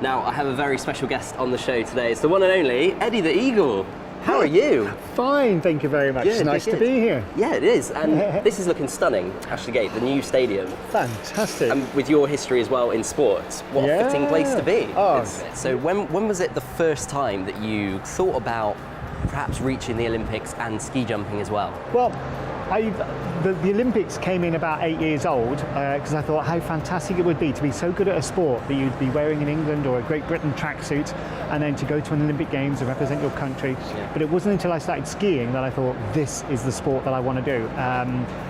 Now, I have a very special guest on the show today. It's the one and only Eddie the Eagle. How are you? Fine, thank you very much. It's nice to be here. Yeah, it is. And this is looking stunning, Ashley Gate, the new stadium. Fantastic. And with your history as well in sports, what a fitting place to be. Oh. So when was it the first time that you thought about perhaps reaching the Olympics and ski jumping as well? Well, the Olympics came in about 8 years old because I thought how fantastic it would be to be so good at a sport that you'd be wearing an England or a Great Britain tracksuit and then to go to an Olympic Games and represent your country. Yeah. But it wasn't until I started skiing that I thought this is the sport that I want to do.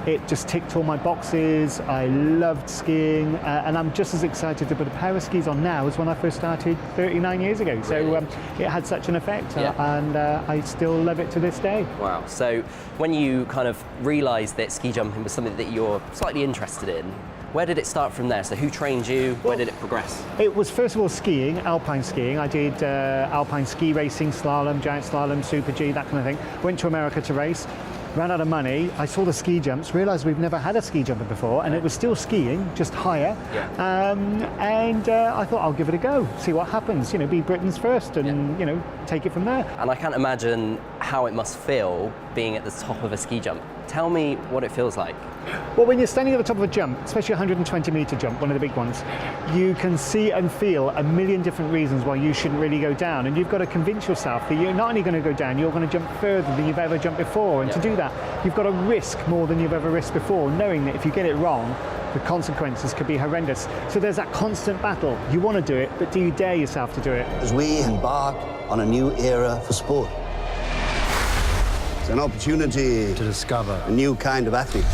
It just ticked all my boxes. I loved skiing and I'm just as excited to put a pair of skis on now as when I first started 39 years ago. So really? It had such an effect and I still love it to this day. Wow. So when you kind of realised that ski jumping was something that you're slightly interested in, where did it start from there? So who trained you? Where did it progress? It was first of all skiing, alpine skiing. I did alpine ski racing, slalom, giant slalom, super G, that kind of thing. Went to America to race. Ran out of money, I saw the ski jumps, realised we've never had a ski jumper before, and it was still skiing, just higher. I thought I'll give it a go, see what happens, be Britain's first and, take it from there. And I can't imagine how it must feel being at the top of a ski jump. Tell me what it feels like. Well, when you're standing at the top of a jump, especially a 120-metre jump, one of the big ones, you can see and feel a million different reasons why you shouldn't really go down. And you've got to convince yourself that you're not only going to go down, you're going to jump further than you've ever jumped before. And to do that, you've got to risk more than you've ever risked before, knowing that if you get it wrong, the consequences could be horrendous. So there's that constant battle. You want to do it, but do you dare yourself to do it? As we embark on a new era for sport, it's an opportunity to discover a new kind of athlete.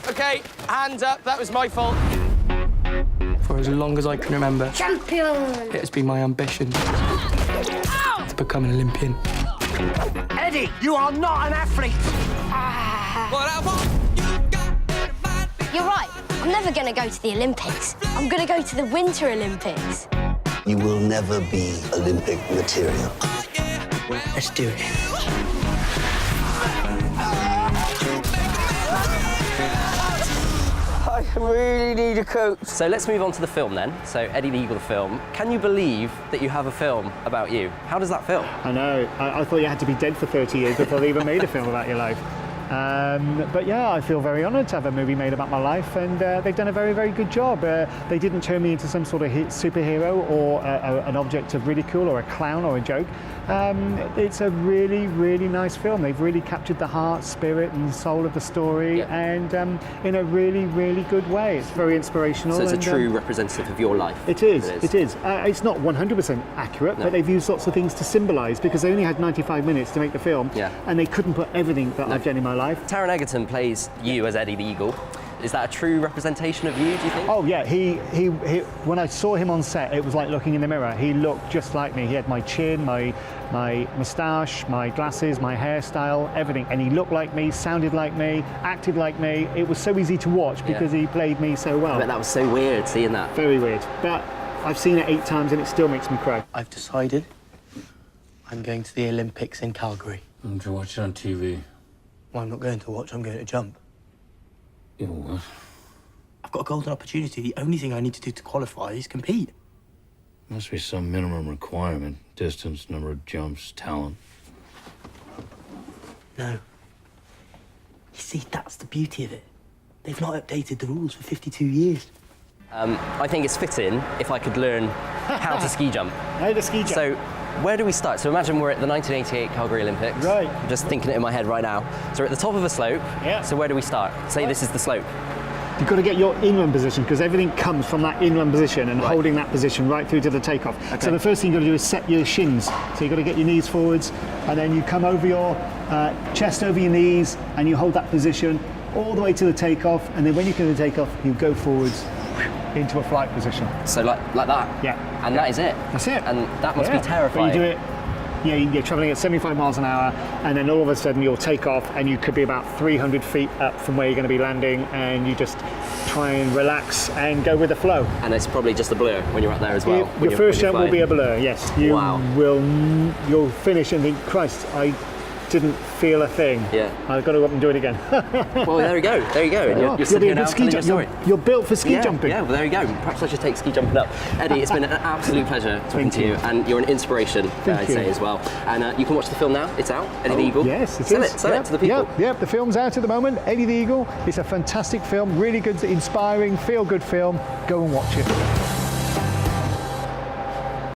Okay, hands up, that was my fault. For as long as I can remember, champion! It has been my ambition to become an Olympian. Eddie, you are not an athlete! You're right, I'm never going to go to the Olympics. I'm going to go to the Winter Olympics. You will never be Olympic material. Let's do it. I really need a coach. So let's move on to the film then. So Eddie the Eagle, the film. Can you believe that you have a film about you? How does that feel? I know. I thought you had to be dead for 30 years before they even made a film about your life. But yeah, I feel very honoured to have a movie made about my life, and they've done a very, very good job. They didn't turn me into some sort of superhero or an object of ridicule or a clown or a joke. It's a really, really nice film. They've really captured the heart, spirit and soul of the story and in a really, really good way. It's very inspirational. So it's a true representative of your life. It is. It's not 100% accurate, but they've used lots of things to symbolise, because they only had 95 minutes to make the film and they couldn't put everything that I've done in my life. Taron Egerton plays you as Eddie the Eagle. Is that a true representation of you, do you think? Oh yeah, he when I saw him on set, it was like looking in the mirror. He looked just like me. He had my chin, my moustache, my glasses, my hairstyle, everything. And he looked like me, sounded like me, acted like me. It was so easy to watch because he played me so well. But that was so weird, seeing that. Very weird. But I've seen it 8 times and it still makes me cry. I've decided I'm going to the Olympics in Calgary. I'm to watch it on TV. Well, I'm not going to watch, I'm going to jump. You what? I've got a golden opportunity. The only thing I need to do to qualify is compete. Must be some minimum requirement. Distance, number of jumps, talent. No. You see, that's the beauty of it. They've not updated the rules for 52 years. I think it's fitting if I could learn how to ski jump. How to ski jump. So, where do we start? So imagine we're at the 1988 Calgary Olympics. Right. I'm just thinking it in my head right now. So we're at the top of a slope. Yeah. So where do we start? Say this is the slope. You've got to get your inland position, because everything comes from that inland position and holding that position right through to the takeoff. Okay. So the first thing you've got to do is set your shins. So you've got to get your knees forwards, and then you come over your chest over your knees, and you hold that position all the way to the takeoff, and then when you come to the takeoff, you go forwards into a flight position. So like that? Yeah. And that is it? That's it. And that must be terrifying. But you do it, you're travelling at 75 miles an hour, and then all of a sudden you'll take off, and you could be about 300 feet up from where you're going to be landing, and you just try and relax and go with the flow. And it's probably just a blur when you're up there as well. Your first jump will be a blur, yes. Wow. You'll finish and think, Christ, I didn't feel a thing. Yeah. I've got to go up and do it again. Well, there we go. There you go. And you're You'll sitting be here a now good ski telling your jumper. story. You're built for ski Yeah, jumping. yeah, well, there you go. Perhaps I should take ski jumping up. Eddie, it's been an absolute pleasure talking to you, and you're an inspiration, I'd you. say, as well. And you can watch the film now. It's out, Eddie the Eagle. Yes, it Sell is. it, sell it to the people. Yep, the film's out at the moment. Eddie the Eagle. It's a fantastic film, really good, inspiring, feel-good film. Go and watch it.